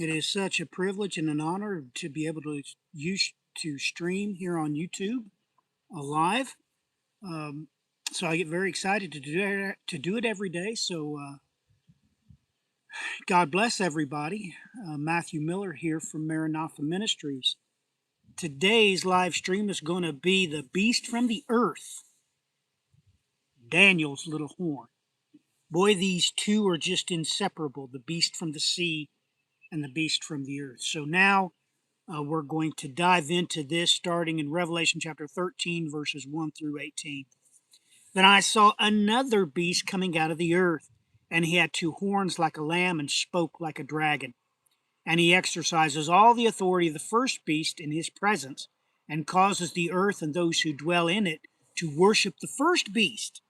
It is such a privilege and an honor to be able to stream here on YouTube live. Um, so I get very excited to do it every day. So God bless everybody. Matthew Miller here from Maranatha Ministries. Today's live stream is going to be the beast from the earth, Daniel's little horn. Boy, these two are just inseparable, the beast from the sea and the beast from the earth. So now we're going to dive into this starting in Revelation chapter 13, verses 1 through 18. Then I saw another beast coming out of the earth, and he had two horns like a lamb and spoke like a dragon. And he exercises all the authority of the first beast in his presence, and causes the earth and those who dwell in it to worship the first beast,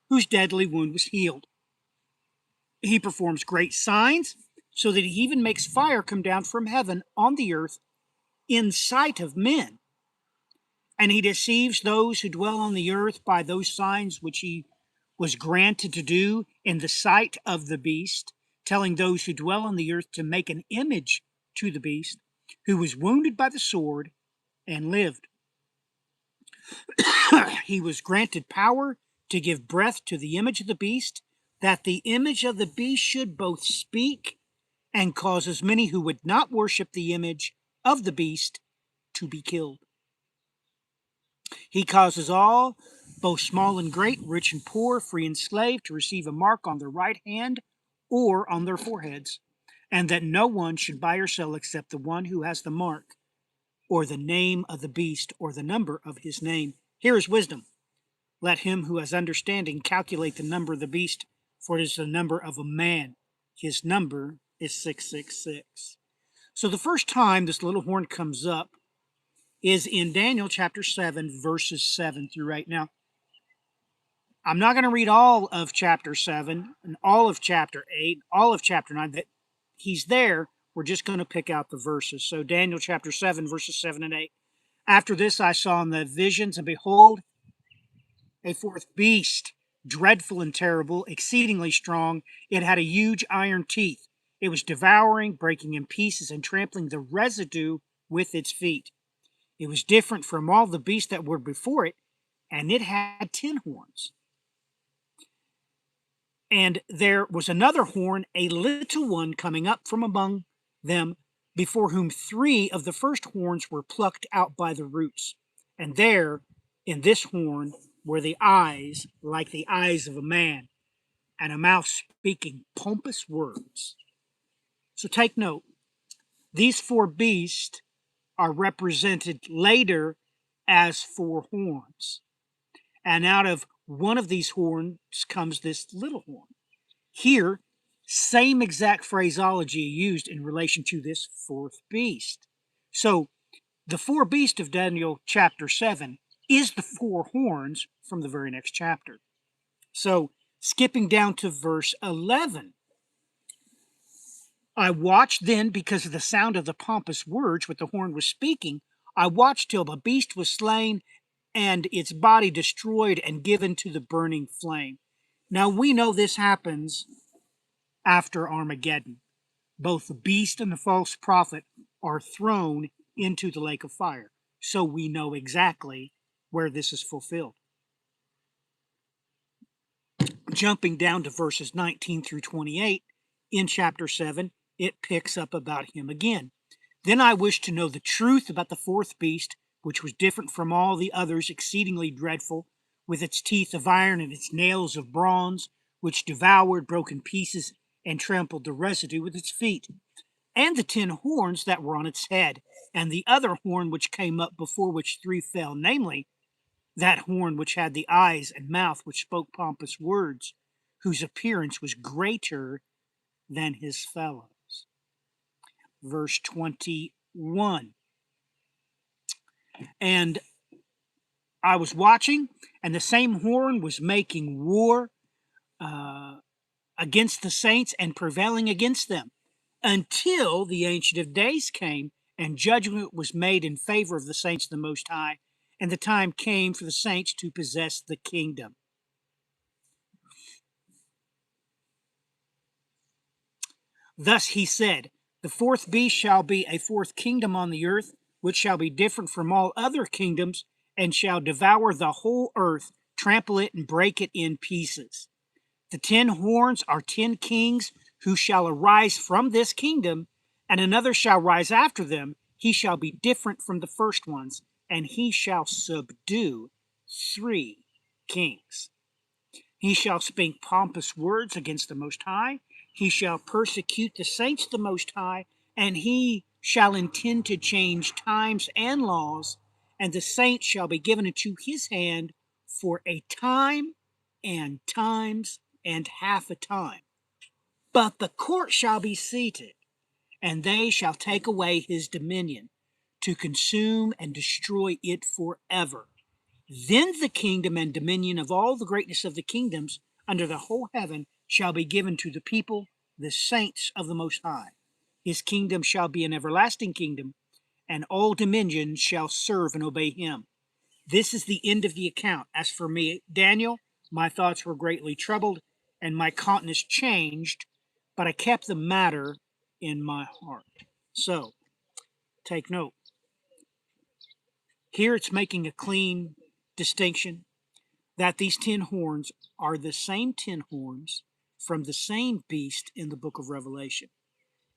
whose deadly wound was healed. He performs great signs, so that he even makes fire come down from heaven on the earth in sight of men. And he deceives those who dwell on the earth by those signs which he was granted to do in the sight of the beast, telling those who dwell on the earth to make an image to the beast, who was wounded by the sword and lived. He was granted power to give breath to the image of the beast, that the image of the beast should both speak and cause as many who would not worship the image of the beast to be killed. He causes all, both small and great, rich and poor, free and slave, to receive a mark on their right hand or on their foreheads, and that no one should buy or sell except the one who has the mark, or the name of the beast, or the number of his name. Here is wisdom. Let him who has understanding calculate the number of the beast, for it is the number of a man. His number is 666. So the first time this little horn comes up is in Daniel chapter 7, verses 7 through 8. Now, I'm not going to read all of chapter 7 and all of chapter 8, all of chapter 9. That he's there. We're just going to pick out the verses. So Daniel chapter 7, verses 7 and 8. After this I saw in the visions, and behold, a fourth beast, dreadful and terrible, exceedingly strong. It had a huge iron teeth. It was devouring, breaking in pieces, and trampling the residue with its feet. It was different from all the beasts that were before it, and it had 10 horns. And there was another horn, a little one, coming up from among them, before whom 3 of the first horns were plucked out by the roots. And there, in this horn, were the eyes like the eyes of a man, and a mouth speaking pompous words. So take note, these 4 beasts are represented later as 4 horns. And out of one of these horns comes this little horn. Here, same exact phraseology used in relation to this 4th beast. So the 4 beasts of Daniel chapter 7 is the 4 horns from the very next chapter. So skipping down to verse 11. I watched then, because of the sound of the pompous words which the horn was speaking, I watched till the beast was slain and its body destroyed and given to the burning flame. Now we know this happens after Armageddon. Both the beast and the false prophet are thrown into the lake of fire. So we know exactly where this is fulfilled. Jumping down to verses 19 through 28 in chapter 7, it picks up about him again. Then I wished to know the truth about the 4th beast, which was different from all the others, exceedingly dreadful, with its teeth of iron and its nails of bronze, which devoured, broke in pieces, and trampled the residue with its feet. And the 10 horns that were on its head, and the other horn which came up, before which 3 fell, namely, that horn which had the eyes and mouth which spoke pompous words, whose appearance was greater than his fellows. Verse 21. And I was watching, and the same horn was making war against the saints and prevailing against them, until the Ancient of Days came, and judgment was made in favor of the saints of the Most High, and the time came for the saints to possess the kingdom. Thus he said, The fourth beast shall be a fourth kingdom on the earth, which shall be different from all other kingdoms, and shall devour the whole earth, trample it, and break it in pieces. The 10 horns are 10 kings who shall arise from this kingdom, and another shall rise after them. He shall be different from the first ones, and he shall subdue 3 kings. He shall speak pompous words against the Most High. He shall persecute the saints of the Most High, and he shall intend to change times and laws, and the saints shall be given into his hand for a time and times and half a time. But the court shall be seated, and they shall take away his dominion, to consume and destroy it forever. Then the kingdom and dominion of all the greatness of the kingdoms under the whole heaven shall be given to the people, the saints of the Most High. His kingdom shall be an everlasting kingdom, and all dominions shall serve and obey him. This is the end of the account. As for me, Daniel, my thoughts were greatly troubled, and my countenance changed, but I kept the matter in my heart. So, take note. Here it's making a clean distinction that these 10 horns are the same 10 horns from the same beast in the book of Revelation.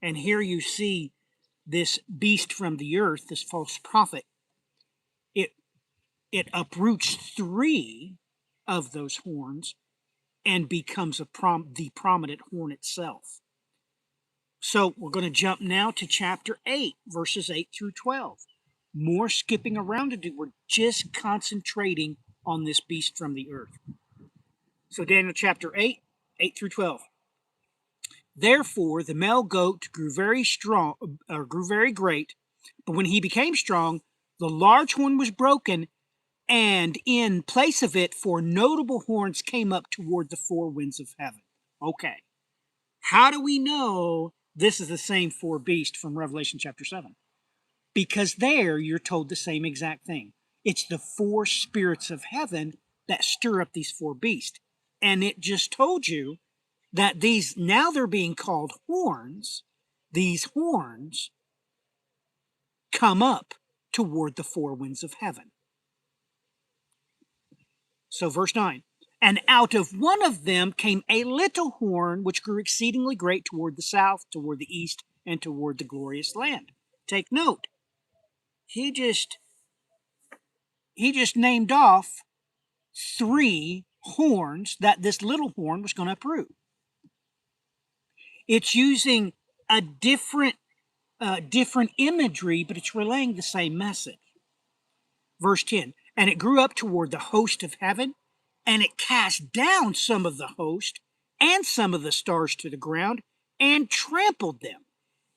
And here you see this beast from the earth, this false prophet, it uproots 3 of those horns and becomes the prominent horn itself. So we're going to jump now to chapter 8, verses 8 through 12. More skipping around to do. We're just concentrating on this beast from the earth. So Daniel chapter 8, 8 through 12. Therefore the male goat grew very great, but when he became strong, the large horn was broken, and in place of it 4 notable horns came up toward the 4 winds of heaven. Okay. How do we know this is the same 4 beast from Revelation chapter 7? Because there you're told the same exact thing. It's the 4 spirits of heaven that stir up these 4 beasts. And it just told you that these, now they're being called horns, these horns come up toward the 4 winds of heaven. So verse 9, and out of one of them came a little horn, which grew exceedingly great toward the south, toward the east, and toward the glorious land. Take note, he just named off 3 horns that this little horn was going to uproot. It's using a different imagery, but it's relaying the same message. Verse 10, and it grew up toward the host of heaven, and it cast down some of the host and some of the stars to the ground and trampled them.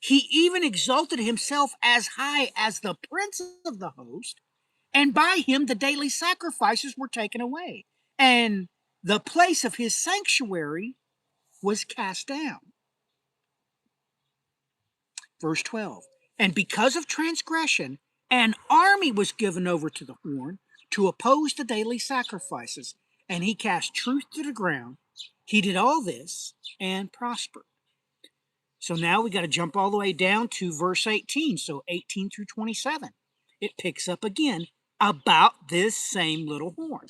He even exalted himself as high as the prince of the host, and by him the daily sacrifices were taken away, and the place of his sanctuary was cast down. Verse 12, and because of transgression, an army was given over to the horn to oppose the daily sacrifices, and he cast truth to the ground. He did all this and prospered. So now we got to jump all the way down to verse 18, so 18 through 27. It picks up again about this same little horn.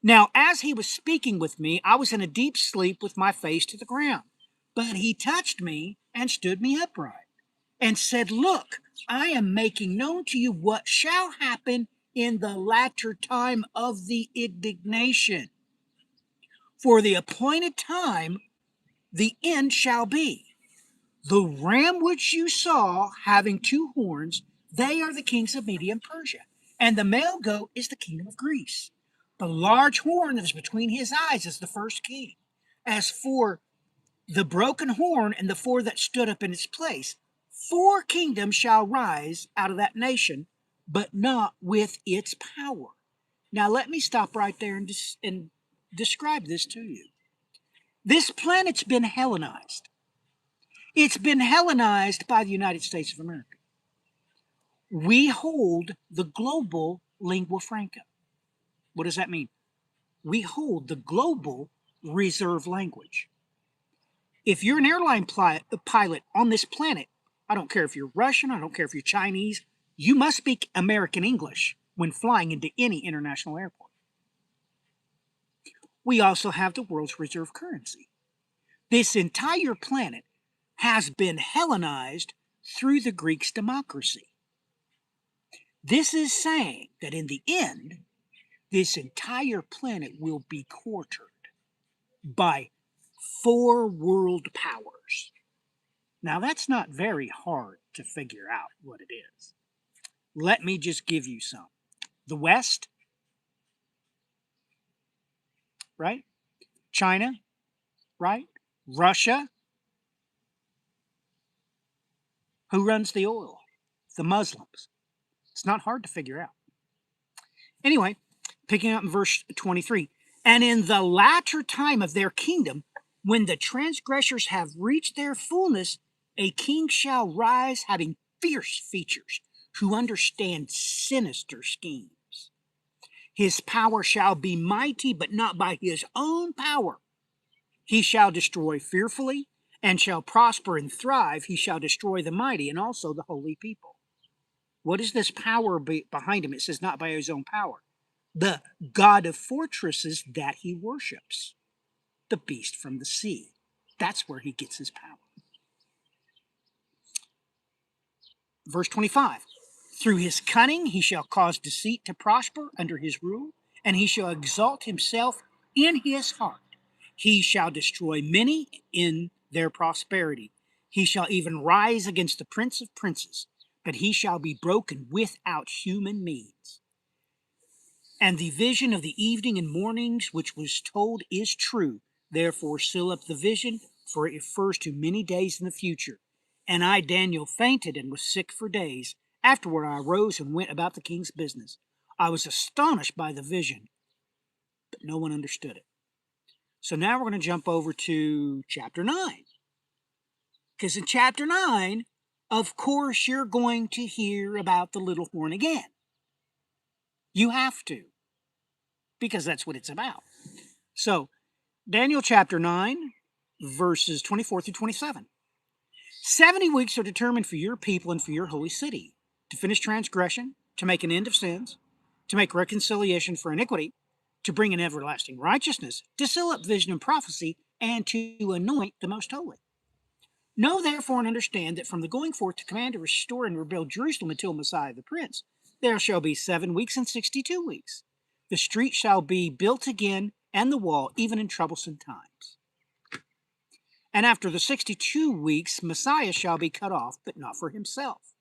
Now, as he was speaking with me, I was in a deep sleep with my face to the ground. But he touched me and stood me upright and said, look, I am making known to you what shall happen in the latter time of the indignation. For the appointed time, the end shall be. The ram which you saw having 2 horns, they are the kings of Media and Persia, and the male goat is the kingdom of Greece. The large horn that is between his eyes is the first king. As for the broken horn and the 4 that stood up in its place, 4 kingdoms shall rise out of that nation, but not with its power. Now let me stop right there and describe this to you. This planet's been Hellenized. It's been Hellenized by the United States of America. We hold the global lingua franca. What does that mean? We hold the global reserve language. If you're an airline pilot on this planet I don't care if you're Russian, I don't care if you're Chinese, you must speak American English when flying into any international airport. We also have the world's reserve currency. This entire planet has been Hellenized through the Greeks' democracy. This is saying that in the end, this entire planet will be quartered by 4 world powers. Now, that's not very hard to figure out what it is. Let me just give you some. The West, right? China, right? Russia. Who runs the oil? The Muslims. It's not hard to figure out. Anyway, picking up in verse 23. And in the latter time of their kingdom, when the transgressors have reached their fullness, a king shall rise having fierce features, who understands sinister schemes. His power shall be mighty, but not by his own power. He shall destroy fearfully, and shall prosper and thrive. He shall destroy the mighty and also the holy people. What is this power behind him? It says not by his own power. The god of fortresses that he worships, the beast from the sea. That's where he gets his power. Verse 25. Through his cunning he shall cause deceit to prosper under his rule, and he shall exalt himself in his heart. He shall destroy many in their prosperity. He shall even rise against the prince of princes, but he shall be broken without human means. And the vision of the evening and mornings which was told is true. Therefore seal up the vision, for it refers to many days in the future. And I, Daniel, fainted and was sick for days. Afterward I arose and went about the king's business. I was astonished by the vision, but no one understood it. So now we're going to jump over to chapter 9. Because in chapter 9, of course, you're going to hear about the little horn again. You have to, because that's what it's about. So, Daniel chapter 9, verses 24 through 27. 70 weeks are determined for your people and for your holy city, to finish transgression, to make an end of sins, to make reconciliation for iniquity, to bring in everlasting righteousness, to seal up vision and prophecy, and to anoint the most holy. Know therefore and understand that from the going forth to command to restore and rebuild Jerusalem until Messiah the Prince, there shall be 7 weeks and 62 weeks. The street shall be built again, and the wall, even in troublesome times. And after the 62 weeks, Messiah shall be cut off, but not for himself.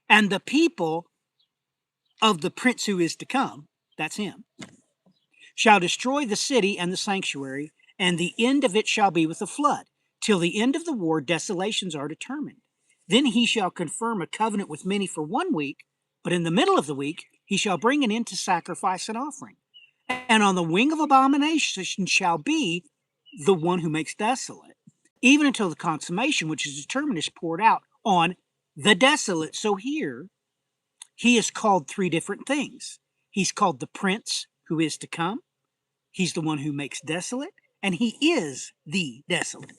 And the people of the prince who is to come, that's him, shall destroy the city and the sanctuary, and the end of it shall be with a flood. Till the end of the war, desolations are determined. Then he shall confirm a covenant with many for 1 week, but in the middle of the week he shall bring an end to sacrifice and offering. And on the wing of abomination shall be the one who makes desolate, even until the consummation which is determined is poured out on the desolate. So here, he is called 3 different things. He's called the prince who is to come. He's the one who makes desolate, and he is the desolate.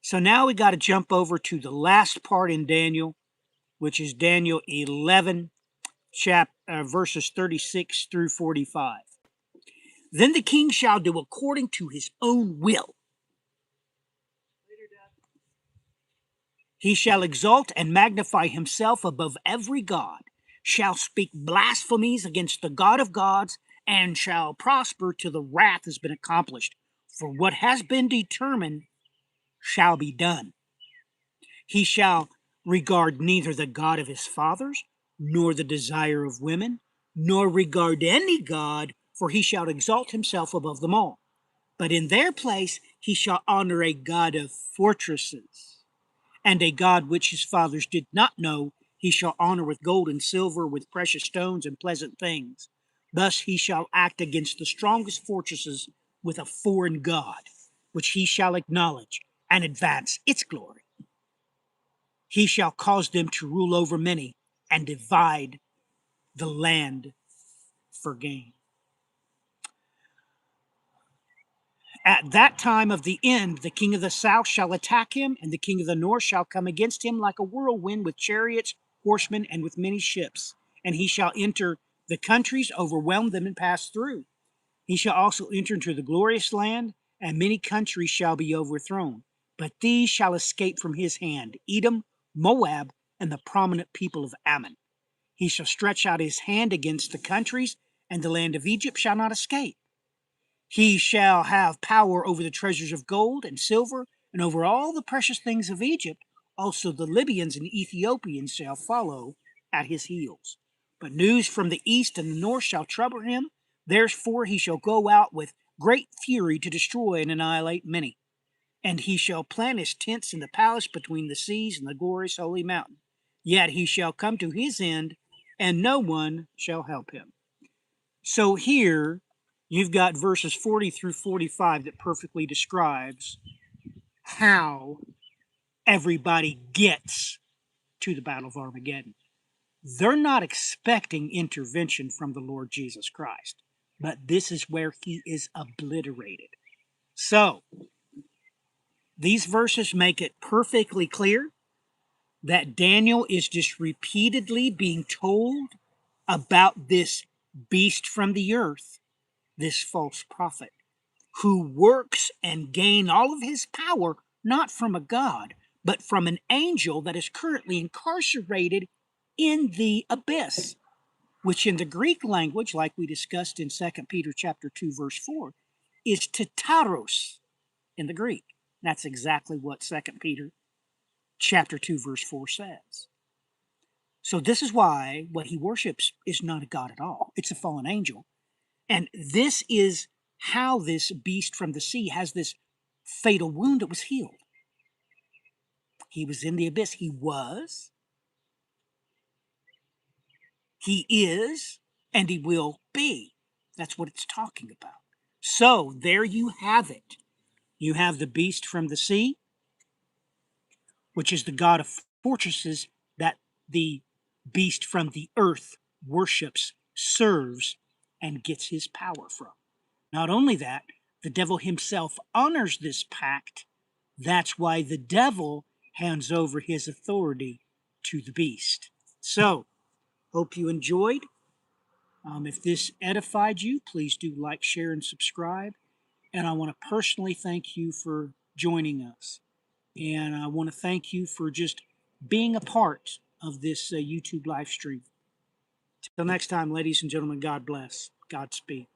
So now we got to jump over to the last part in Daniel, which is Daniel 11, verses 36 through 45. Then the king shall do according to his own will. He shall exalt and magnify himself above every god, shall speak blasphemies against the God of gods, and shall prosper till the wrath has been accomplished. For what has been determined shall be done. He shall regard neither the God of his fathers, nor the desire of women, nor regard any God, for he shall exalt himself above them all. But in their place he shall honor a God of fortresses, and a God which his fathers did not know he shall honor with gold and silver, with precious stones and pleasant things. Thus he shall act against the strongest fortresses with a foreign God, which he shall acknowledge and advance its glory. He shall cause them to rule over many and divide the land for gain. At that time of the end, the king of the south shall attack him, and the king of the north shall come against him like a whirlwind with chariots, horsemen, and with many ships. And he shall enter the countries, overwhelm them, and pass through. He shall also enter into the glorious land, and many countries shall be overthrown. But these shall escape from his hand: Edom, Moab, and the prominent people of Ammon. He shall stretch out his hand against the countries, and the land of Egypt shall not escape. He shall have power over the treasures of gold and silver, and over all the precious things of Egypt. Also the Libyans and Ethiopians shall follow at his heels. But news from the east and the north shall trouble him. Therefore he shall go out with great fury to destroy and annihilate many. And he shall plant his tents in the palace between the seas and the glorious holy mountain. Yet he shall come to his end, and no one shall help him. So here you've got verses 40 through 45 that perfectly describes how everybody gets to the Battle of Armageddon. They're not expecting intervention from the Lord Jesus Christ, but this is where he is obliterated. So these verses make it perfectly clear that Daniel is just repeatedly being told about this beast from the earth, this false prophet, who works and gain all of his power not from a god, but from an angel that is currently incarcerated in the abyss, which in the Greek language, like we discussed in 2 Peter chapter 2, verse 4, is Tartaros in the Greek. That's exactly what 2 Peter chapter 2, verse 4 says. So this is why what he worships is not a god at all. It's a fallen angel. And this is how this beast from the sea has this fatal wound that was healed. He was in the abyss. He was, he is, and he will be. That's what it's talking about. So there you have it. You have the beast from the sea, which is the god of fortresses that the beast from the earth worships, serves, and gets his power from. Not only that, the devil himself honors this pact. That's why the devil hands over his authority to the beast. So, hope you enjoyed. If this edified you, please do like, share, and subscribe. And I want to personally thank you for joining us. And I want to thank you for just being a part of this YouTube live stream. Till next time, ladies and gentlemen, God bless. Godspeed.